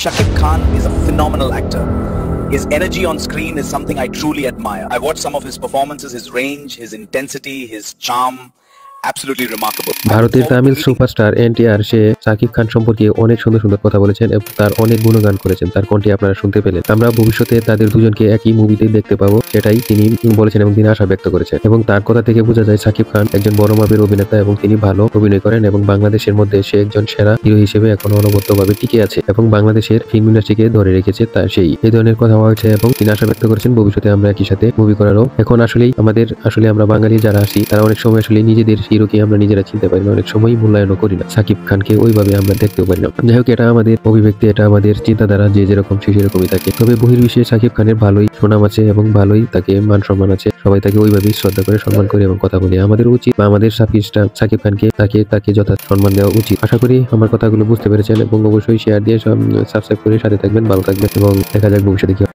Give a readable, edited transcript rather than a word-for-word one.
Shakib Khan is a phenomenal actor. His energy on screen is something I truly admire. I watched some of his performances, his range, his intensity, his charm. Absolutely remarkable. ভারতের Tamil superstar NTR সে শাকিব খান সম্পর্কে অনেক সুন্দর সুন্দর কথা বলেছেন এবং তার অনেক গুণগান করেছেন। তার কণ্ঠে আপনারা শুনতে পেলেন। আমরা ভবিষ্যতে তাদের দুজনকে একই মুভিতে দেখতে পাবো, সেটাই তিনি বলেছেন এবং তিনি আশা ব্যক্ত করেছেন। এবং তার কথা থেকে বোঝা যায় শাকিব খান একজন বড় মাপের অভিনেতা এবং তিনি ভালো অভিনয় করেন এবং বাংলাদেশের মধ্যে সে একজন সেরা হিরো হিসেবে এখন অনবদ্যভাবে টিকে আছে এবং বাংলাদেশের ফিল্ম ইন্ডাস্ট্রিকে ধরে রেখেছে। তার এই ধরনের কথা হয়েছে এবং তিনি আশা ব্যক্ত করেছেন ভবিষ্যতে আমরা একই সাথে মুভি করারও। এখন আসলে আমরা বাঙালি যারা আছি তারা অনেক সময় আসলে নিজেদের হিরোকে আমরা নিজেরা চিনতে পারি না, অনেক সময় মূল্যায়নও করি না। শাকিব খানকে ওইভাবে আমরা দেখতেও পারি না। যাই হোক, এটা আমাদের অভিব্যক্তি, এটা আমাদের চিন্তাধারা, যে যেরকম সে সেরকমই থাকে। তবে বহির্বিশ্বে শাকিব খানের ভালোই সুনাম আছে এবং ভালোই তাকে মান সম্মান আছে। সবাই তাকে ওইভাবেই শ্রদ্ধা করে, সম্মান করে এবং কথা বলে। আমাদের উচিত বা আমাদের শাকিব খানকে তাকে যথাযথ সম্মান দেওয়া উচিত। আশা করি আমার কথাগুলো বুঝতে পেরেছেন এবং অবশ্যই শেয়ার দিয়ে সাবস্ক্রাইব করে সাথে থাকবেন, ভালো থাকবেন এবং দেখা যাক ভবিষ্যতে কি হয়।